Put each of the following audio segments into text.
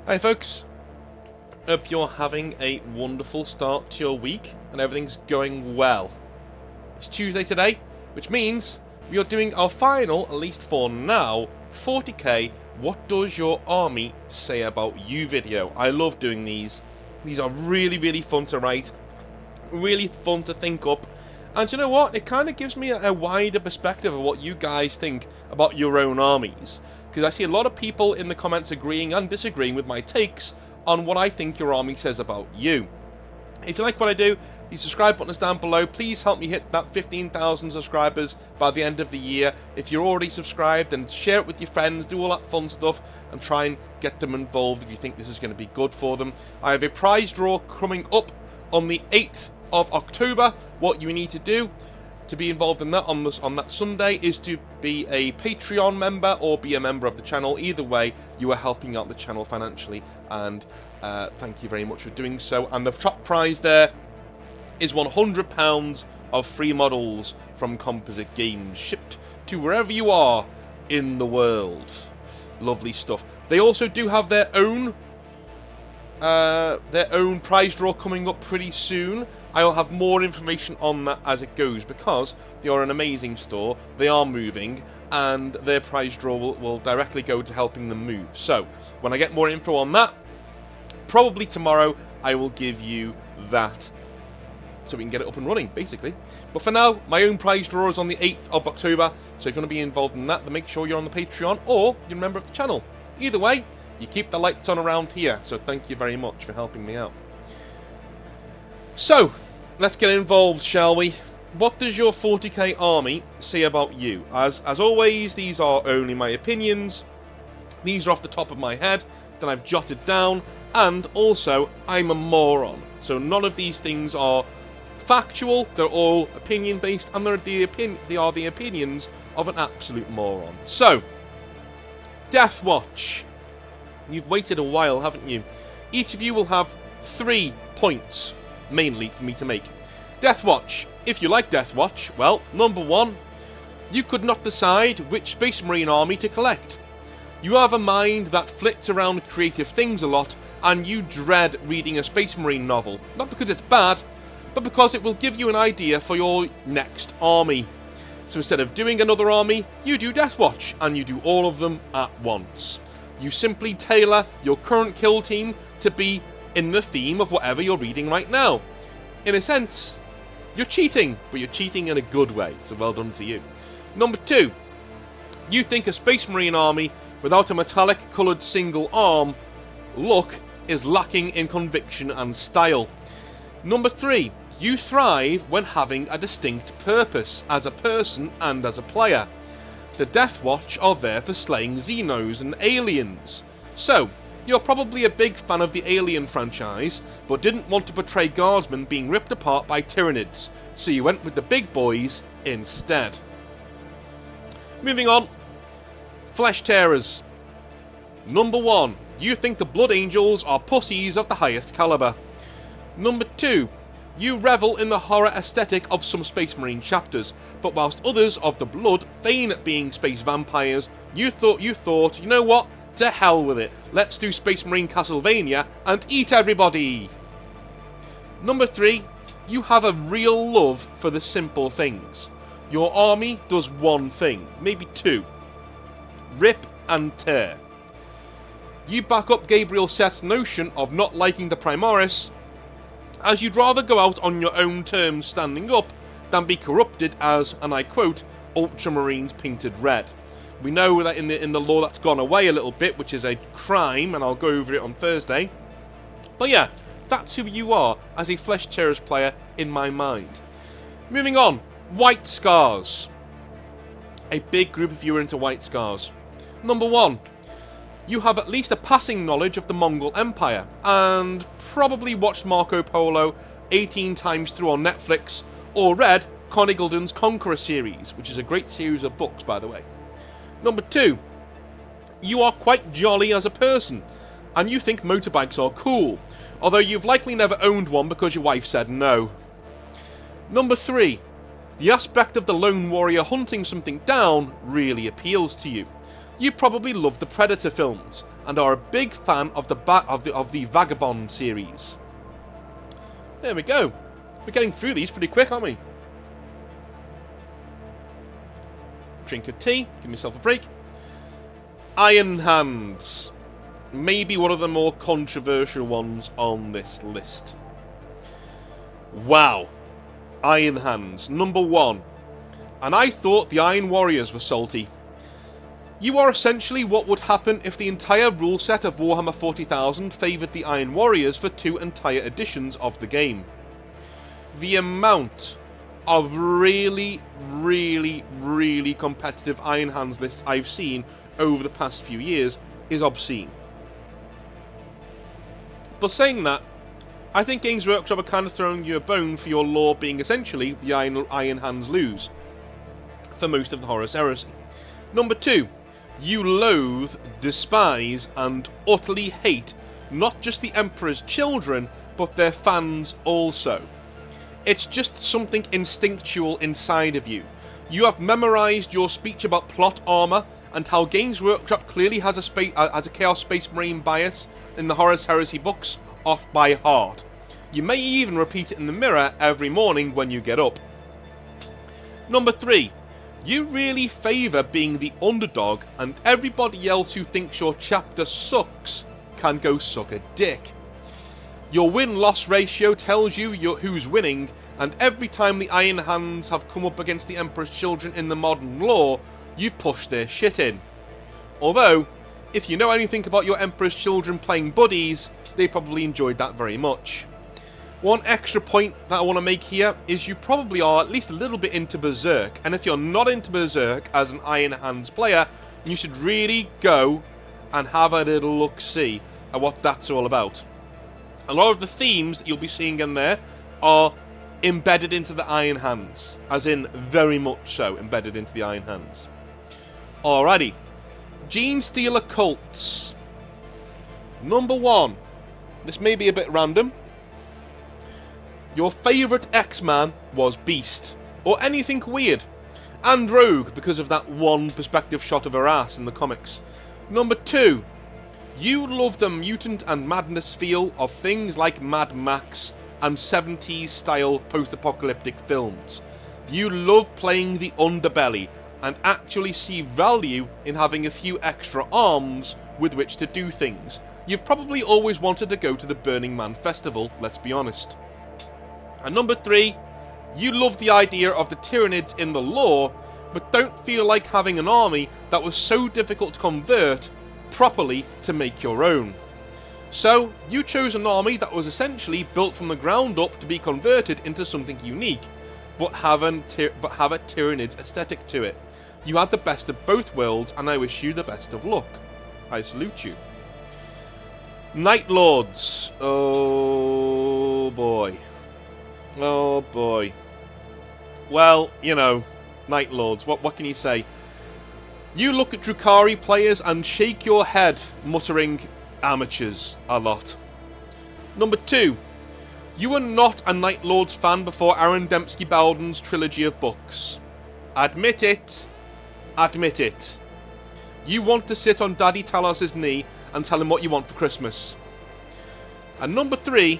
Hi folks, hope you're having a wonderful start to your week and everything's going well. It's Tuesday today, which means we are doing our final, at least for now, 40k What Does Your Army Say About You video. I love doing these. These are really fun to write, really fun to think up, and you know what? It kind of gives me a wider perspective of what you guys think about your own armies. Because I see a lot of people in the comments agreeing and disagreeing with my takes on what I think your army says about you. If you like what I do, the subscribe button is down below. Please help me hit that 15,000 subscribers by the end of the year. If you're already subscribed, then share it with your friends, do all that fun stuff, and try and get them involved if you think this is going to be good for them. I have a prize draw coming up on the 8th of October. What you need to do to be involved in that on that Sunday is to be a Patreon member or be a member of the channel. Either way, you are helping out the channel financially, and thank you very much for doing so. And the top prize there is £100 of free models from Composite Games, shipped to wherever you are in the world. Lovely stuff. They also do have their own prize draw coming up pretty soon. I'll have more information on that as it goes, because they are an amazing store, they are moving, and their prize draw will directly go to helping them move. So, when I get more info on that, probably tomorrow, I will give you that so we can get it up and running, basically. But for now, my own prize draw is on the 8th of October, so if you want to be involved in that, then make sure you're on the Patreon or you're a member of the channel. Either way, you keep the lights on around here, so thank you very much for helping me out. So, let's get involved, shall we? What does your 40k army say about you? As always, these are only my opinions. These are off the top of my head that I've jotted down, and also, I'm a moron. So none of these things are factual, they're all opinion-based, and they are the opinions of an absolute moron. So, Deathwatch. You've waited a while, haven't you? Each of you will have 3 points, mainly, for me to make. Deathwatch. If you like Deathwatch, well, number 1, you could not decide which Space Marine army to collect. You have a mind that flits around creative things a lot, and you dread reading a Space Marine novel. Not because it's bad, but because it will give you an idea for your next army. So instead of doing another army, you do Deathwatch, and you do all of them at once. You simply tailor your current kill team to be in the theme of whatever you're reading right now. In a sense, you're cheating, but you're cheating in a good way, so well done to you. Number 2, you think a Space Marine army without a metallic coloured single arm look is lacking in conviction and style. Number 3, you thrive when having a distinct purpose as a person and as a player. The Deathwatch are there for slaying Xenos and aliens. So, you're probably a big fan of the Alien franchise, but didn't want to portray guardsmen being ripped apart by Tyranids, so you went with the big boys instead. Moving on, Flesh Tearers. Number 1, you think the Blood Angels are pussies of the highest caliber. Number 2, you revel in the horror aesthetic of some Space Marine chapters, but whilst others of the blood feign at being space vampires, you thought, you know what? To hell with it. Let's do Space Marine Castlevania and eat everybody. Number 3, you have a real love for the simple things. Your army does one thing, maybe 2. Rip and tear. You back up Gabriel Seth's notion of not liking the Primaris, as you'd rather go out on your own terms standing up than be corrupted as, and I quote, Ultramarines painted red. We know that in the law that's gone away a little bit, which is a crime, and I'll go over it on Thursday. But yeah, that's who you are as a Flesh Tearers player in my mind. Moving on, White Scars. A big group of you are into White Scars. Number 1, you have at least a passing knowledge of the Mongol Empire, and probably watched Marco Polo 18 times through on Netflix, or read Connie Gulden's Conqueror series, which is a great series of books, by the way. Number 2, you are quite jolly as a person, and you think motorbikes are cool, although you've likely never owned one because your wife said no. Number 3, the aspect of the lone warrior hunting something down really appeals to you. You probably love the Predator films and are a big fan of the Vagabond series. There we go. We're getting through these pretty quick, aren't we? Drink of tea, give myself a break. Iron Hands. Maybe one of the more controversial ones on this list. Wow. Iron Hands. Number 1. And I thought the Iron Warriors were salty. You are essentially what would happen if the entire rule set of Warhammer 40,000 favoured the Iron Warriors for 2 entire editions of the game. The amount of really, really, really competitive Iron Hands lists I've seen over the past few years is obscene. But saying that, I think Games Workshop are kind of throwing you a bone for your lore being essentially the Iron Hands lose for most of the Horus Heresy. Number 2, you loathe, despise, and utterly hate not just the Emperor's children, but their fans also. It's just something instinctual inside of you. You have memorised your speech about plot armour and how Games Workshop clearly has a Chaos Space Marine bias in the Horus Heresy books off by heart. You may even repeat it in the mirror every morning when you get up. Number 3. You really favour being the underdog, and everybody else who thinks your chapter sucks can go suck a dick. Your win-loss ratio tells you who's winning, and every time the Iron Hands have come up against the Emperor's children in the modern lore, you've pushed their shit in. Although, if you know anything about your Emperor's children playing buddies, they probably enjoyed that very much. One extra point that I want to make here is you probably are at least a little bit into Berserk, and if you're not into Berserk as an Iron Hands player, you should really go and have a little look-see at what that's all about. A lot of the themes that you'll be seeing in there are embedded into the Iron Hands, as in very much so embedded into the Iron Hands. Alrighty, Genestealer Cults. Number 1. This may be a bit random. Your favourite X-Man was Beast, or anything weird, and Rogue because of that one perspective shot of her ass in the comics. Number 2, you love the mutant and madness feel of things like Mad Max and 70s style post-apocalyptic films. You love playing the underbelly and actually see value in having a few extra arms with which to do things. You've probably always wanted to go to the Burning Man festival, let's be honest. And number 3, you love the idea of the Tyranids in the lore, but don't feel like having an army that was so difficult to convert properly to make your own. So, you chose an army that was essentially built from the ground up to be converted into something unique, but have a Tyranid aesthetic to it. You had the best of both worlds, and I wish you the best of luck. I salute you. Night Lords. Oh boy. Oh boy. Well, you know, Night Lords, what can you say? You look at Drukhari players and shake your head, muttering amateurs a lot. Number 2, you were not a Night Lords fan before Aaron Dembski-Bowden's trilogy of books. Admit it. Admit it. You want to sit on Daddy Talos' knee and tell him what you want for Christmas. And number 3,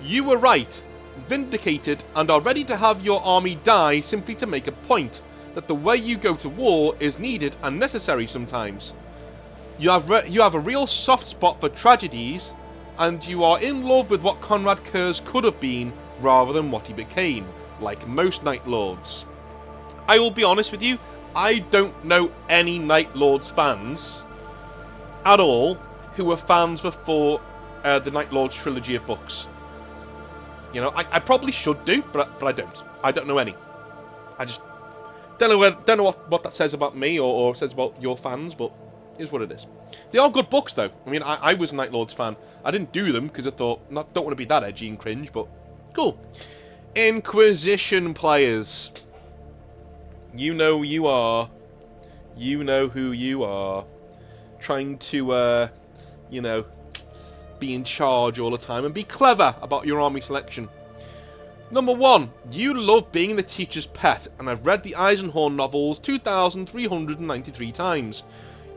you were right, vindicated, and are ready to have your army die simply to make a point that the way you go to war is needed and necessary sometimes. You have a real soft spot for tragedies, and you are in love with what Conrad Kurz could have been rather than what he became, like most Night Lords. I will be honest with you, I don't know any Night Lords fans at all who were fans before the Night Lords trilogy of books. You know, I probably should do, but I don't. I don't know any. I just don't know what that says about me or says about your fans, but it is what it is. They are good books, though. I mean, I was a Night Lords fan. I didn't do them because I thought, don't want to be that edgy and cringe, but cool. Inquisition players. You know you are. You know who you are. Trying to, you know, be in charge all the time and be clever about your army selection. Number 1, you love being the teacher's pet, and I've read the Eisenhorn novels 2,393 times.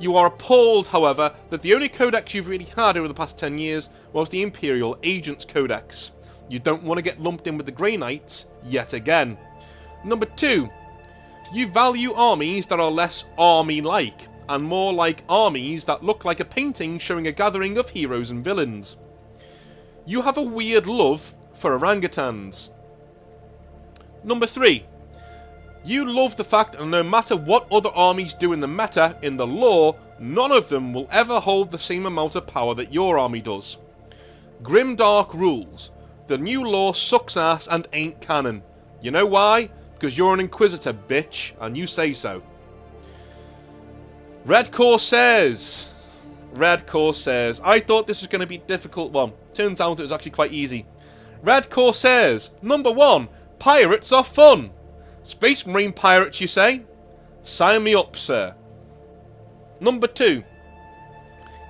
You are appalled, however, that the only codex you've really had over the past 10 years was the Imperial Agents Codex. You don't want to get lumped in with the Grey Knights yet again. Number 2. You value armies that are less army-like, and more like armies that look like a painting showing a gathering of heroes and villains. You have a weird love for orangutans. Number 3. You love the fact that no matter what other armies do in the meta, in the lore, none of them will ever hold the same amount of power that your army does. Grimdark rules. The new lore sucks ass and ain't canon. You know why? Because you're an Inquisitor, bitch, and you say so. Red Corsairs. Red Corsairs. I thought this was going to be a difficult one. Turns out it was actually quite easy. Red Corsairs. Number 1. Pirates are fun. Space Marine pirates, you say? Sign me up, sir. Number 2.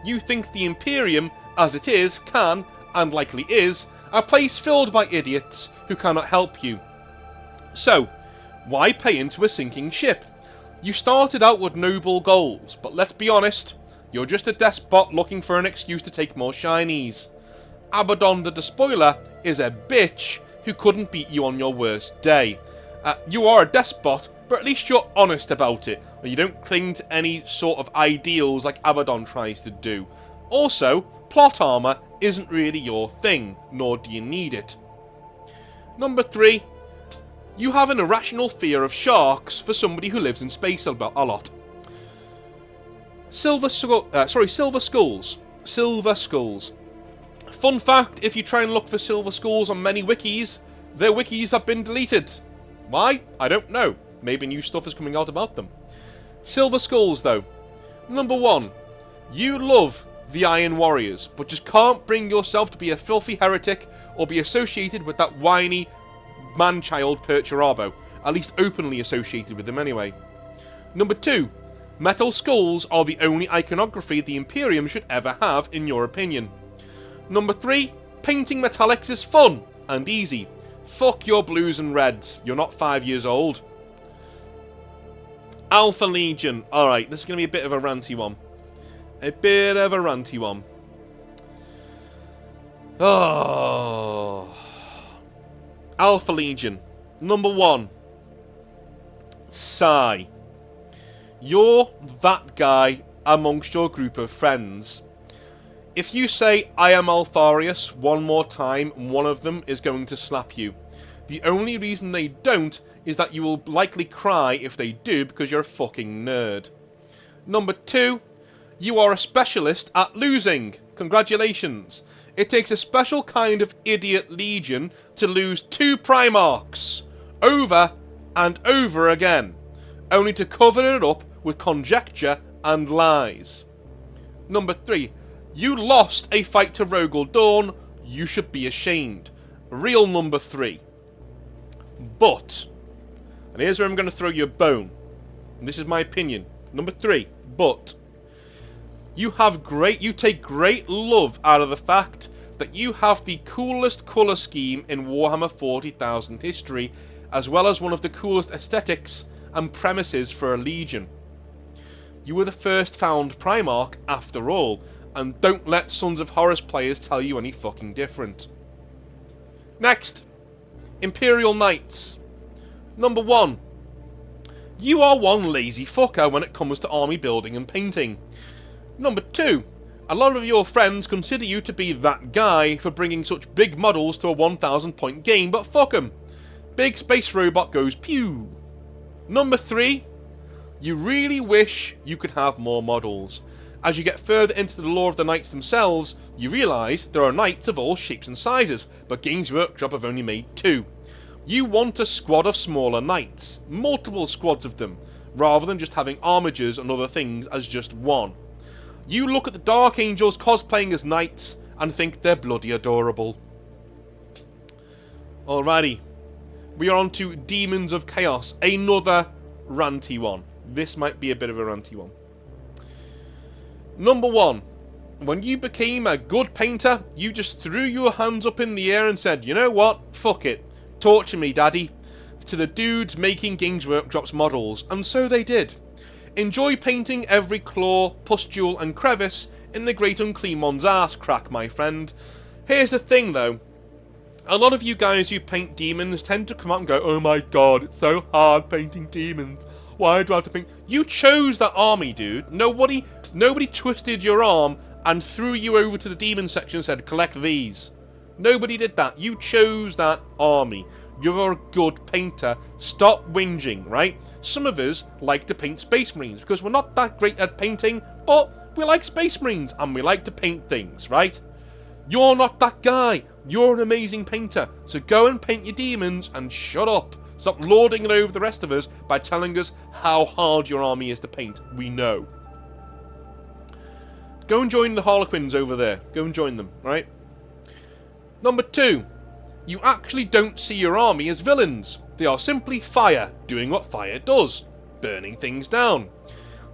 You think the Imperium, as it is, can, and likely is, a place filled by idiots who cannot help you. So, why pay into a sinking ship? You started out with noble goals, but let's be honest, you're just a despot looking for an excuse to take more shinies. Abaddon the Despoiler is a bitch who couldn't beat you on your worst day. You are a despot, but at least you're honest about it, and you don't cling to any sort of ideals like Abaddon tries to do. Also, plot armor isn't really your thing, nor do you need it. Number 3. You have an irrational fear of sharks for somebody who lives in space a lot. Silver Skulls. Silver Skulls. Fun fact, if you try and look for Silver Skulls on many wikis, their wikis have been deleted. Why? I don't know. Maybe new stuff is coming out about them. Silver Skulls, though. Number 1. You love the Iron Warriors, but just can't bring yourself to be a filthy heretic or be associated with that whiny man-child Perturabo. At least openly associated with them anyway. Number 2. Metal skulls are the only iconography the Imperium should ever have, in your opinion. Number 3. Painting metallics is fun and easy. Fuck your blues and reds. You're not 5 years old. Alpha Legion. Alright, this is going to be a bit of a ranty one. Oh. Alpha Legion. Number 1. Sigh. You're that guy amongst your group of friends. If you say, I am Alfarius, one more time, one of them is going to slap you. The only reason they don't is that you will likely cry if they do because you're a fucking nerd. Number 2, you are a specialist at losing. Congratulations. It takes a special kind of idiot legion to lose 2 Primarchs over and over again, only to cover it up with conjecture and lies. Number 3, you lost a fight to Rogel Dawn. You should be ashamed. Real number 3. But, and here's where I'm going to throw you a bone, and this is my opinion. Number 3, but you take great love out of the fact that you have the coolest colour scheme in Warhammer 40,000 history, as well as one of the coolest aesthetics and premises for a legion. You were the first found Primarch, after all, and don't let Sons of Horus players tell you any fucking different. Next, Imperial Knights. Number 1. You are one lazy fucker when it comes to army building and painting. Number 2. A lot of your friends consider you to be that guy for bringing such big models to a 1,000 point game, but fuck 'em. Big space robot goes pew. Number 3. You really wish you could have more models. As you get further into the lore of the knights themselves, you realise there are knights of all shapes and sizes, but Games Workshop have only made 2. You want a squad of smaller knights, multiple squads of them, rather than just having armigers and other things as just one. You look at the Dark Angels cosplaying as knights and think they're bloody adorable. Alrighty, we are on to Daemons of Chaos, another ranty one. This might be a bit of a ranty one. Number 1. When you became a good painter, you just threw your hands up in the air and said, you know what, fuck it, torture me daddy, to the dudes making Games Workshop's models, and so they did. Enjoy painting every claw, pustule and crevice in the Great Unclean One's arse crack, my friend. Here's the thing though, a lot of you guys who paint demons tend to come out and go, oh my god, it's so hard painting demons. Why do I have to paint? You chose that army, dude. Nobody twisted your arm and threw you over to the demon section and said, collect these. Nobody did that. You chose that army. You're a good painter. Stop whinging, right? Some of us like to paint Space Marines because we're not that great at painting, but we like Space Marines and we like to paint things, right? You're not that guy. You're an amazing painter. So go and paint your demons and shut up. Stop lording it over the rest of us by telling us how hard your army is to paint. We know. Go and join the Harlequins over there. Go and join them, right? Number 2. You actually don't see your army as villains. They are simply fire, doing what fire does. Burning things down.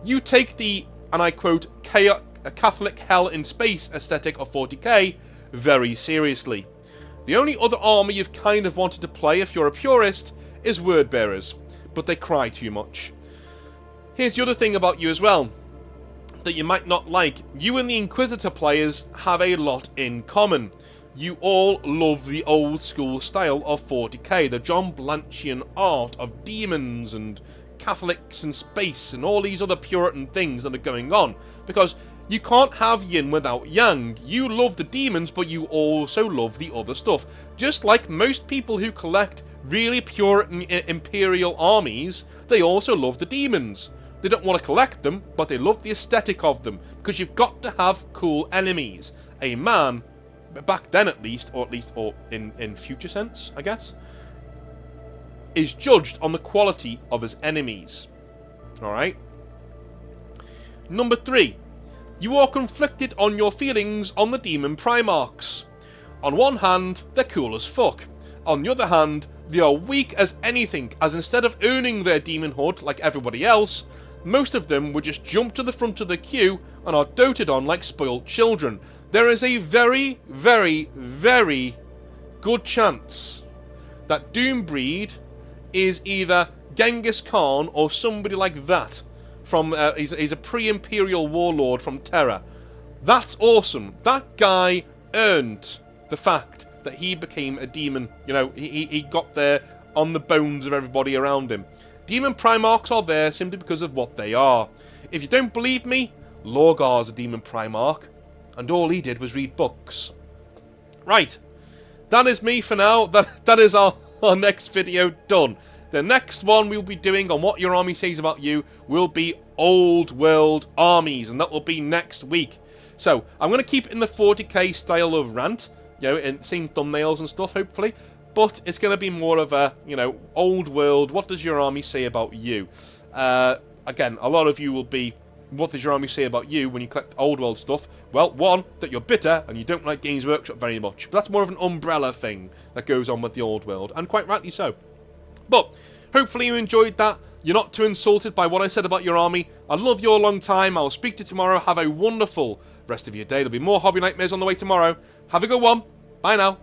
You take the, and I quote, Catholic hell in space aesthetic of 40k very seriously. The only other army you've kind of wanted to play if you're a purist is Word Bearers, but they cry too much. Here's the other thing about you as well that you might not like. You and the Inquisitor players have a lot in common. You all love the old school style of 40k, the John Blanchian art of demons and Catholics and space and all these other Puritan things that are going on, because you can't have yin without yang. You love the demons, but you also love the other stuff. Just like most people who collect really Puritan Imperial armies, they also love the demons. They don't want to collect them, but they love the aesthetic of them, because you've got to have cool enemies. A man, back then at least, or in future sense, I guess, is judged on the quality of his enemies. Alright? Number 3. You are conflicted on your feelings on the Demon Primarchs. On one hand, they're cool as fuck. On the other hand, they are weak as anything, as instead of earning their demonhood like everybody else, most of them would just jump to the front of the queue and are doted on like spoiled children. There is a very, very, very good chance that Doombreed is either Genghis Khan or somebody like that. From he's a pre-imperial warlord from Terra. That's awesome. That guy earned the fact that he became a demon. You know, he got there on the bones of everybody around him. Demon Primarchs are there simply because of what they are. If you don't believe me, Lorgar's a Demon Primarch, and all he did was read books. Right, that is me for now. That is our next video done. The next one we'll be doing on what your army says about you will be old world armies, and that will be next week. So I'm going to keep it in the 40k style of Rant, you know, in same thumbnails and stuff, hopefully. But it's going to be more of a, you know, old world. What does your army say about you? Again, a lot of you will be, what does your army say about you when you collect old world stuff? Well, one, that you're bitter and you don't like Games Workshop very much. But that's more of an umbrella thing that goes on with the old world, and quite rightly so. But hopefully you enjoyed that. You're not too insulted by what I said about your army. I love you a long time. I'll speak to you tomorrow. Have a wonderful rest of your day. There'll be more Hobby Nightmares on the way tomorrow. Have a good one. Bye now.